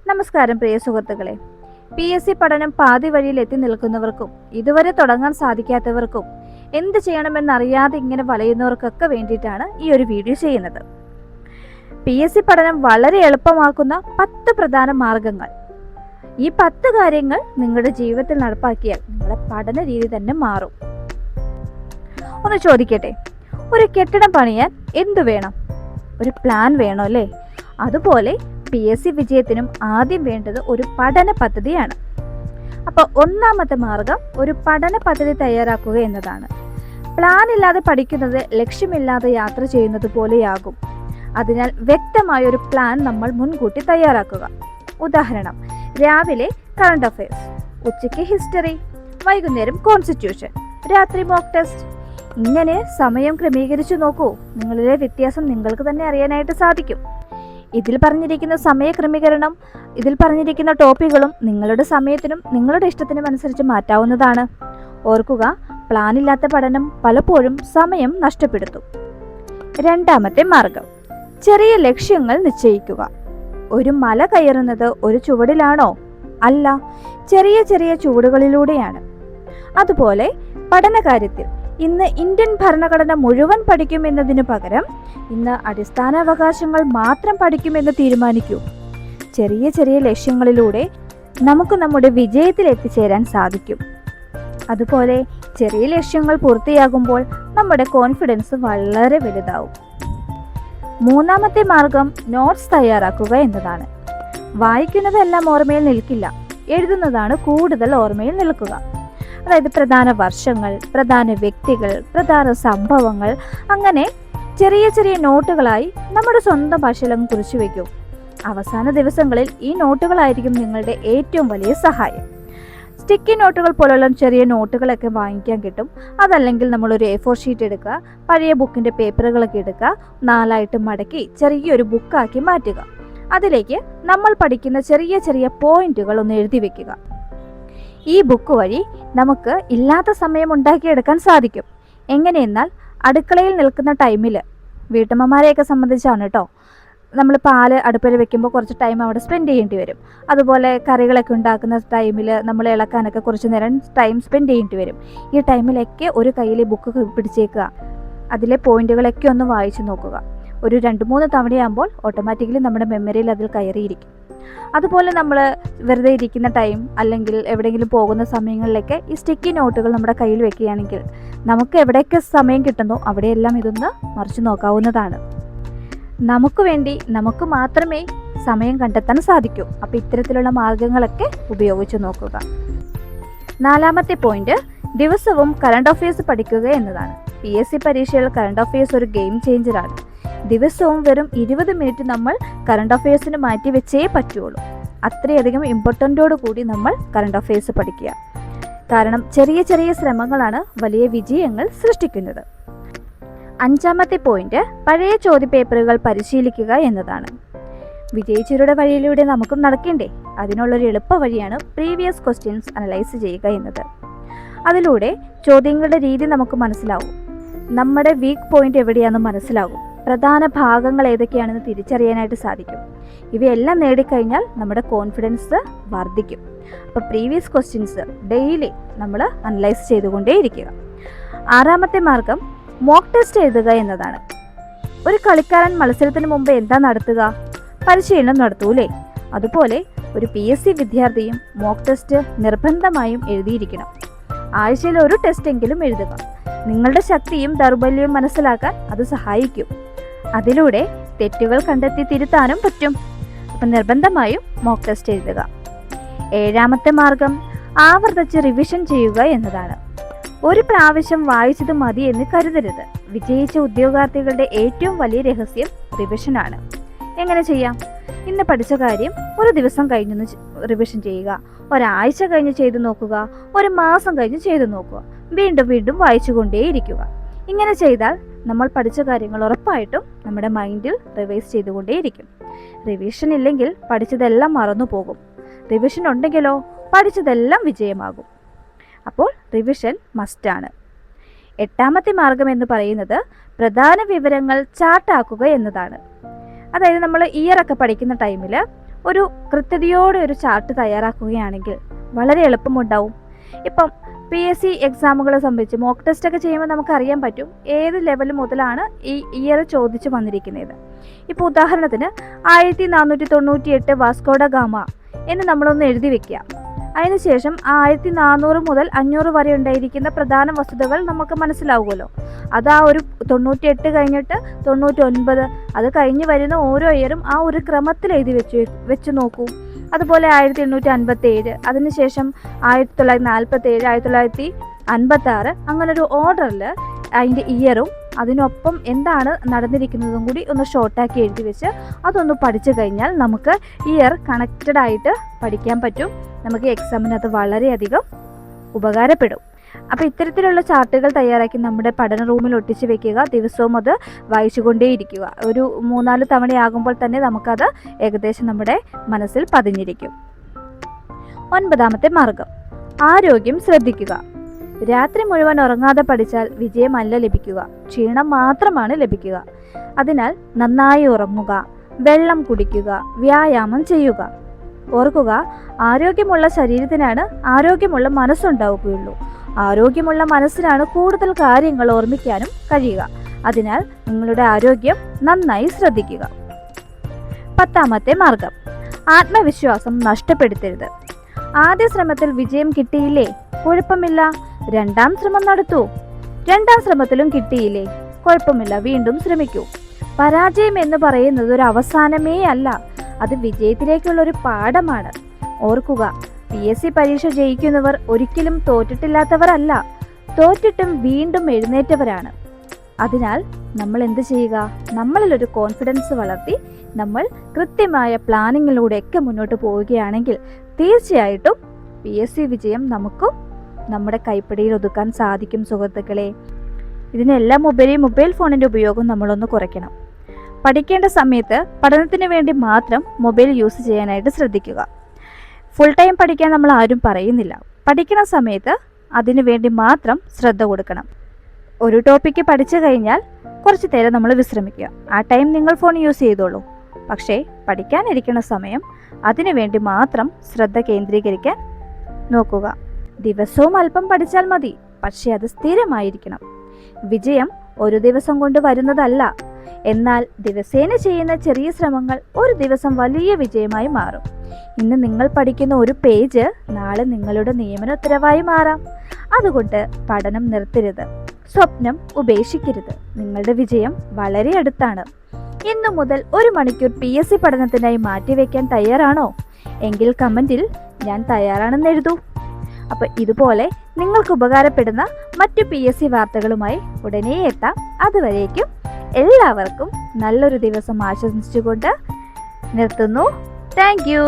നമസ്കാരം പ്രിയ സുഹൃത്തുക്കളെ. PSC പഠനം പാതി വഴിയിൽ എത്തി നിൽക്കുന്നവർക്കും ഇതുവരെ തുടങ്ങാൻ സാധിക്കാത്തവർക്കും എന്ത് ചെയ്യണമെന്നറിയാതെ ഇങ്ങനെ വലയുന്നവർക്കൊക്കെ വേണ്ടിയിട്ടാണ് ഈ ഒരു വീഡിയോ ചെയ്യുന്നത്. PSC പഠനം വളരെ എളുപ്പമാക്കുന്ന 10 പ്രധാന മാർഗങ്ങൾ. ഈ 10 കാര്യങ്ങൾ നിങ്ങളുടെ ജീവിതത്തിൽ നടപ്പാക്കിയാൽ നിങ്ങളുടെ പഠന രീതി തന്നെ മാറും. ഒന്ന് ചോദിക്കട്ടെ, ഒരു കെട്ടിടം പണിയാൻ എന്തു വേണം? ഒരു പ്ലാൻ വേണോ അല്ലേ? അതുപോലെ PSC വിജയത്തിനും ആദ്യം വേണ്ടത് ഒരു പഠന പദ്ധതിയാണ്. അപ്പോൾ ഒന്നാമത്തെ മാർഗം ഒരു പഠന പദ്ധതി തയ്യാറാക്കുക എന്നതാണ്. പ്ലാൻ ഇല്ലാതെ പഠിക്കുന്നത് ലക്ഷ്യമില്ലാതെ യാത്ര ചെയ്യുന്നത് പോലെയാകും. അതിനാൽ വ്യക്തമായ ഒരു പ്ലാൻ നമ്മൾ മുൻകൂട്ടി തയ്യാറാക്കുക. ഉദാഹരണം, രാവിലെ കറണ്ട് അഫയേഴ്സ്, ഉച്ചയ്ക്ക് ഹിസ്റ്ററി, വൈകുന്നേരം കോൺസ്റ്റിറ്റ്യൂഷൻ, രാത്രി മോക്ക് ടെസ്റ്റ്. ഇങ്ങനെ സമയം ക്രമീകരിച്ചു നോക്കൂ. നിങ്ങളിലെ വ്യത്യാസം നിങ്ങൾക്ക് തന്നെ അറിയാനായിട്ട് സാധിക്കും. ഇതിൽ പറഞ്ഞിരിക്കുന്ന സമയക്രമീകരണം, ഇതിൽ പറഞ്ഞിരിക്കുന്ന ടോപ്പിക്കുകളും നിങ്ങളുടെ സമയത്തിനും നിങ്ങളുടെ ഇഷ്ടത്തിനും അനുസരിച്ച് മാറ്റാവുന്നതാണ്. ഓർക്കുക, പ്ലാനില്ലാത്ത പഠനം പലപ്പോഴും സമയം നഷ്ടപ്പെടുത്തും. രണ്ടാമത്തെ മാർഗം, ചെറിയ ലക്ഷ്യങ്ങൾ നിശ്ചയിക്കുക. ഒരു മല കയറുന്നത് ഒരു ചുവടിലാണോ? അല്ല, ചെറിയ ചെറിയ ചുവടുകളിലൂടെയാണ്. അതുപോലെ പഠനകാര്യത്തിൽ ഇന്ന് ഇന്ത്യൻ ഭരണഘടന മുഴുവൻ പഠിക്കുമെന്നതിനു പകരം ഇന്ന് അടിസ്ഥാന അവകാശങ്ങൾ മാത്രം പഠിക്കുമെന്ന് തീരുമാനിക്കൂ. ചെറിയ ചെറിയ ലക്ഷ്യങ്ങളിലൂടെ നമുക്ക് നമ്മുടെ വിജയത്തിൽ എത്തിച്ചേരാൻ സാധിക്കും. അതുപോലെ ചെറിയ ലക്ഷ്യങ്ങൾ പൂർത്തിയാകുമ്പോൾ നമ്മുടെ കോൺഫിഡൻസ് വളരെ വലുതാവും. മൂന്നാമത്തെ മാർഗം നോട്ട്സ് തയ്യാറാക്കുക എന്നതാണ്. വായിക്കുന്നതെല്ലാം ഓർമ്മയിൽ നിൽക്കില്ല, എഴുതുന്നതാണ് കൂടുതൽ ഓർമ്മയിൽ നിൽക്കുക. അതായത് പ്രധാന വർഷങ്ങൾ, പ്രധാന വ്യക്തികൾ, പ്രധാന സംഭവങ്ങൾ, അങ്ങനെ ചെറിയ ചെറിയ നോട്ടുകളായി നമ്മുടെ സ്വന്തം ഭാഷയിലങ്ങ് കുറിച്ചു വയ്ക്കും. അവസാന ദിവസങ്ങളിൽ ഈ നോട്ടുകളായിരിക്കും നിങ്ങളുടെ ഏറ്റവും വലിയ സഹായം. സ്റ്റിക്കി നോട്ടുകൾ പോലുള്ള ചെറിയ നോട്ടുകളൊക്കെ വാങ്ങിക്കാൻ കിട്ടും. അതല്ലെങ്കിൽ നമ്മളൊരു A4 ഷീറ്റ് എടുക്കുക, പഴയ ബുക്കിൻ്റെ പേപ്പറുകളൊക്കെ എടുക്കുക, 4ആയിട്ട് മടക്കി ചെറിയൊരു ബുക്കാക്കി മാറ്റുക. അതിലേക്ക് നമ്മൾ പഠിക്കുന്ന ചെറിയ ചെറിയ പോയിന്റുകൾ ഒന്ന് എഴുതി വെക്കുക. ഈ ബുക്ക് വഴി നമുക്ക് ഇല്ലാത്ത സമയം ഉണ്ടാക്കിയെടുക്കാൻ സാധിക്കും. എങ്ങനെയെന്നാൽ, അടുക്കളയിൽ നിൽക്കുന്ന ടൈമിൽ, വീട്ടമ്മമാരെയൊക്കെ സംബന്ധിച്ചാണ് കേട്ടോ, നമ്മൾ പാല് അടുപ്പിൽ വെക്കുമ്പോൾ കുറച്ച് ടൈം അവിടെ സ്പെൻഡ് ചെയ്യേണ്ടി വരും. അതുപോലെ കറികളൊക്കെ ഉണ്ടാക്കുന്ന ടൈമിൽ നമ്മൾ ഇളക്കാനൊക്കെ കുറച്ച് നേരം ടൈം സ്പെൻഡ് ചെയ്യേണ്ടി വരും. ഈ ടൈമിലൊക്കെ ഒരു കയ്യിൽ ബുക്ക് പിടിച്ചേക്കുക, അതിലെ പോയിന്റുകളൊക്കെ ഒന്ന് വായിച്ചു നോക്കുക. ഒരു 2-3 തവണയാകുമ്പോൾ ഓട്ടോമാറ്റിക്കലി നമ്മുടെ മെമ്മറിയിൽ അതിൽ കയറിയിരിക്കും. അതുപോലെ നമ്മൾ വെറുതെ ഇരിക്കുന്ന ടൈം അല്ലെങ്കിൽ എവിടെയെങ്കിലും പോകുന്ന സമയങ്ങളിലൊക്കെ ഈ സ്റ്റിക്കി നോട്ടുകൾ നമ്മുടെ കയ്യിൽ വെക്കുകയാണെങ്കിൽ നമുക്ക് എവിടെയൊക്കെ സമയം കിട്ടുന്നോ അവിടെയെല്ലാം ഇതൊന്ന് മറിച്ച് നോക്കാവുന്നതാണ്. നമുക്ക് വേണ്ടി നമുക്ക് മാത്രമേ സമയം കണ്ടെത്താൻ സാധിക്കൂ. അപ്പോൾ ഇത്തരത്തിലുള്ള മാർഗങ്ങളൊക്കെ ഉപയോഗിച്ച് നോക്കുക. നാലാമത്തെ പോയിന്റ്, ദിവസവും കറണ്ട് അഫയേഴ്സ് പഠിക്കുക എന്നതാണ്. PSC പരീക്ഷയിൽ കറണ്ട് അഫയേഴ്സ് ഒരു ഗെയിം ചേഞ്ചറാണ്. ദിവസവും വെറും 20 മിനിറ്റ് നമ്മൾ കറണ്ട് അഫയേഴ്സിന് മാറ്റി വെച്ചേ പറ്റുള്ളൂ. അത്രയധികം ഇമ്പോർട്ടൻറ്റോട് കൂടി നമ്മൾ കറണ്ട് അഫയേഴ്സ് പഠിക്കുക. കാരണം ചെറിയ ചെറിയ ശ്രമങ്ങളാണ് വലിയ വിജയങ്ങൾ സൃഷ്ടിക്കുന്നത്. അഞ്ചാമത്തെ പോയിന്റ്, പഴയ ചോദ്യപേപ്പറുകൾ പരിശീലിക്കുക എന്നതാണ്. വിജയിച്ചവരുടെ വഴിയിലൂടെ നമുക്കും നടക്കേണ്ടേ? അതിനുള്ളൊരു എളുപ്പ വഴിയാണ് പ്രീവിയസ് ക്വസ്റ്റ്യൻസ് അനലൈസ് ചെയ്യുക എന്നത്. അതിലൂടെ ചോദ്യങ്ങളുടെ രീതി നമുക്ക് മനസ്സിലാവും, നമ്മുടെ വീക്ക് പോയിന്റ് എവിടെയാണെന്ന് മനസ്സിലാകും, പ്രധാന ഭാഗങ്ങൾ ഏതൊക്കെയാണെന്ന് തിരിച്ചറിയാനായിട്ട് സാധിക്കും. ഇവയെല്ലാം നേടിക്കഴിഞ്ഞാൽ നമ്മുടെ കോൺഫിഡൻസ് വർദ്ധിക്കും. അപ്പോൾ പ്രീവിയസ് ക്വസ്റ്റ്യൻസ് ഡെയിലി നമ്മൾ അനലൈസ് ചെയ്തുകൊണ്ടേയിരിക്കുക. ആറാമത്തെ മാർഗം, മോക്ക് ടെസ്റ്റ് എഴുതുക എന്നതാണ്. ഒരു കളിക്കാരൻ മത്സരത്തിന് മുമ്പ് എന്താ നടത്തുക? പരിശീലനം നടത്തൂലേ? അതുപോലെ ഒരു PSC വിദ്യാർത്ഥിയും മോക്ക് ടെസ്റ്റ് നിർബന്ധമായും എഴുതിയിരിക്കണം. ആഴ്ചയിൽ ഒരു ടെസ്റ്റ് എങ്കിലും എഴുതുക. നിങ്ങളുടെ ശക്തിയും ദൗർബല്യവും മനസ്സിലാക്കാൻ അത് സഹായിക്കും. അതിലൂടെ തെറ്റുകൾ കണ്ടെത്തി തിരുത്താനും പറ്റും. അപ്പം നിർബന്ധമായും മോക്ക് ടെസ്റ്റ് എഴുതുക. ഏഴാമത്തെ മാർഗം, ആവർത്തിച്ച് റിവിഷൻ ചെയ്യുക എന്നതാണ്. ഒരു പ്രാവശ്യം വായിച്ചത് മതി എന്ന് കരുതരുത്. വിജയിച്ച ഉദ്യോഗാർത്ഥികളുടെ ഏറ്റവും വലിയ രഹസ്യം റിവിഷനാണ്. എങ്ങനെ ചെയ്യാം? ഇന്ന് പഠിച്ച കാര്യം ഒരു ദിവസം കഴിഞ്ഞൊന്ന് റിവിഷൻ ചെയ്യുക, ഒരാഴ്ച കഴിഞ്ഞ് ചെയ്തു നോക്കുക, ഒരു മാസം കഴിഞ്ഞ് ചെയ്തു നോക്കുക, വീണ്ടും വീണ്ടും വായിച്ചുകൊണ്ടേയിരിക്കുക. ഇങ്ങനെ ചെയ്താൽ നമ്മൾ പഠിച്ച കാര്യങ്ങൾ ഉറപ്പായിട്ടും നമ്മുടെ മൈൻഡിൽ റിവൈസ് ചെയ്തുകൊണ്ടേയിരിക്കും. റിവിഷൻ ഇല്ലെങ്കിൽ പഠിച്ചതെല്ലാം മറന്നു പോകും. റിവിഷൻ ഉണ്ടെങ്കിലോ പഠിച്ചതെല്ലാം വിജയമാകും. അപ്പോൾ റിവിഷൻ മസ്റ്റാണ്. എട്ടാമത്തെ മാർഗം എന്ന് പറയുന്നത് പ്രധാന വിവരങ്ങൾ ചാർട്ടാക്കുക എന്നതാണ്. അതായത് നമ്മൾ ഇയറൊക്കെ പഠിക്കുന്ന ടൈമിൽ ഒരു കൃത്യതയോടെ ഒരു ചാർട്ട് തയ്യാറാക്കുകയാണെങ്കിൽ വളരെ എളുപ്പമുണ്ടാവും. ഇപ്പം PSC എക്സാമുകളെ സംബന്ധിച്ച് മോക്ക് ടെസ്റ്റ് ഒക്കെ ചെയ്യുമ്പോൾ നമുക്ക് അറിയാൻ പറ്റും ഏത് ലെവൽ മുതലാണ് ഈ ഇയർ ചോദിച്ചു വന്നിരിക്കുന്നത്. ഇപ്പോൾ ഉദാഹരണത്തിന് 1498 വാസ്കോഡ ഗാമ എന്ന് നമ്മളൊന്ന് എഴുതി വെക്കുക. അതിനുശേഷം 1400 മുതൽ 500 വരെ ഉണ്ടായിരിക്കുന്ന പ്രധാന വസ്തുതകൾ നമുക്ക് മനസ്സിലാവുമല്ലോ. അത് ആ ഒരു 98 കഴിഞ്ഞിട്ട് 99 അത് കഴിഞ്ഞ് വരുന്ന ഓരോ ഇയറും ആ ഒരു ക്രമത്തിൽ എഴുതി വെച്ച് നോക്കൂ. അതുപോലെ 1857, അതിനുശേഷം 1947, 1956, അങ്ങനൊരു ഓർഡറിൽ അതിൻ്റെ ഇയറും അതിനൊപ്പം എന്താണ് നടന്നിരിക്കുന്നതും കൂടി ഒന്ന് ഷോർട്ടാക്കി എഴുതി വെച്ച് അതൊന്ന് പഠിച്ചു കഴിഞ്ഞാൽ നമുക്ക് ഇയർ കണക്റ്റഡ് ആയിട്ട് പഠിക്കാൻ പറ്റും. നമുക്ക് എക്സാമിന് അത് വളരെയധികം ഉപകാരപ്പെടും. അപ്പോൾ ഇത്തരത്തിലുള്ള ചാർട്ടുകൾ തയ്യാറാക്കി നമ്മുടെ പഠന റൂമിൽ ഒട്ടിച്ച് വെക്കുക. ദിവസവും അത് വായിച്ചുകൊണ്ടേയിരിക്കുക. ഒരു 3-4 തവണയാകുമ്പോൾ തന്നെ നമുക്കത് ഏകദേശം നമ്മുടെ മനസ്സിൽ പതിഞ്ഞിരിക്കും. 9ാമത്തെ മാർഗം, ആരോഗ്യം ശ്രദ്ധിക്കുക. രാത്രി മുഴുവൻ ഉറങ്ങാതെ പഠിച്ചാൽ വിജയമല്ല ലഭിക്കുക, ക്ഷീണം മാത്രമാണ് ലഭിക്കുക. അതിനാൽ നന്നായി ഉറങ്ങുക, വെള്ളം കുടിക്കുക, വ്യായാമം ചെയ്യുക. ഓർക്കുക, ആരോഗ്യമുള്ള ശരീരത്തിനാണ് ആരോഗ്യമുള്ള മനസ്സുണ്ടാവുകയുള്ളൂ. ആരോഗ്യമുള്ള മനസ്സിനാണ് കൂടുതൽ കാര്യങ്ങൾ ഓർമ്മിക്കാനും കഴിയുക. അതിനാൽ നിങ്ങളുടെ ആരോഗ്യം നന്നായി ശ്രദ്ധിക്കുക. 10ാമത്തെ മാർഗം, ആത്മവിശ്വാസം നഷ്ടപ്പെടുത്തരുത്. ആദ്യ ശ്രമത്തിൽ വിജയം കിട്ടിയില്ലേ? കുഴപ്പമില്ല, 2ാം ശ്രമം നടത്തൂ. 2ാം ശ്രമത്തിലും കിട്ടിയില്ലേ? കുഴപ്പമില്ല, വീണ്ടും ശ്രമിക്കൂ. പരാജയം എന്ന് പറയുന്നത് ഒരു അവസാനമേ അല്ല, അത് വിജയത്തിലേക്കുള്ള ഒരു പാഠമാണ്. ഓർക്കുക, PSC പരീക്ഷ ജയിക്കുന്നവർ ഒരിക്കലും തോറ്റിട്ടില്ലാത്തവരല്ല, തോറ്റിട്ടും വീണ്ടും എഴുന്നേറ്റവരാണ്. അതിനാൽ നമ്മൾ എന്ത് ചെയ്യുക? നമ്മളിൽ ഒരു കോൺഫിഡൻസ് വളർത്തി നമ്മൾ കൃത്യമായ പ്ലാനിങ്ങിലൂടെയൊക്കെ മുന്നോട്ട് പോവുകയാണെങ്കിൽ തീർച്ചയായിട്ടും PSC വിജയം നമുക്കും നമ്മുടെ കൈപ്പിടിയിൽ ഒതുക്കാൻ സാധിക്കും സുഹൃത്തുക്കളെ. ഇതിനെല്ലാം ഉപരി മൊബൈൽ ഫോണിൻ്റെ ഉപയോഗം നമ്മളൊന്ന് കുറയ്ക്കണം. പഠിക്കേണ്ട സമയത്ത് പഠനത്തിന് വേണ്ടി മാത്രം മൊബൈൽ യൂസ് ചെയ്യാനായിട്ട് ശ്രദ്ധിക്കുക. ഫുൾ ടൈം പഠിക്കാൻ നമ്മൾ ആരും പറയുന്നില്ല. പഠിക്കുന്ന സമയത്ത് അതിനു വേണ്ടി മാത്രം ശ്രദ്ധ കൊടുക്കണം. ഒരു ടോപ്പിക്ക് പഠിച്ചു കഴിഞ്ഞാൽ കുറച്ച് നേരം നമ്മൾ വിശ്രമിക്കുക. ആ ടൈം നിങ്ങൾ ഫോൺ യൂസ് ചെയ്തോളൂ. പക്ഷേ പഠിക്കാനിരിക്കുന്ന സമയം അതിനു വേണ്ടി മാത്രം ശ്രദ്ധ കേന്ദ്രീകരിക്കാൻ നോക്കുക. ദിവസവും അല്പം പഠിച്ചാൽ മതി, പക്ഷേ അത് സ്ഥിരമായിരിക്കണം. വിജയം ഒരു ദിവസം കൊണ്ട് വരുന്നതല്ല, എന്നാൽ ദിവസേന ചെയ്യുന്ന ചെറിയ ശ്രമങ്ങൾ ഒരു ദിവസം വലിയ വിജയമായി മാറും. ഇന്ന് നിങ്ങൾ പഠിക്കുന്ന ഒരു പേജ് നാളെ നിങ്ങളുടെ നിയമന ഉത്തരവായി മാറാം. അതുകൊണ്ട് പഠനം നിർത്തരുത്, സ്വപ്നം ഉപേക്ഷിക്കരുത്. നിങ്ങളുടെ വിജയം വളരെ അടുത്താണ്. ഇന്നു മുതൽ 1 മണിക്കൂർ PSC പഠനത്തിനായി മാറ്റിവെക്കാൻ തയ്യാറാണോ? എങ്കിൽ കമൻറ്റിൽ ഞാൻ തയ്യാറാണെന്ന് എഴുതൂ. അപ്പോൾ ഇതുപോലെ നിങ്ങൾക്ക് ഉപകാരപ്പെടുന്ന മറ്റു PSC വാർത്തകളുമായി ഉടനെ എത്താം. അതുവരേക്കും എല്ലാവർക്കും നല്ലൊരു ദിവസം ആശംസിച്ചുകൊണ്ട് നിർത്തുന്നു. Thank you.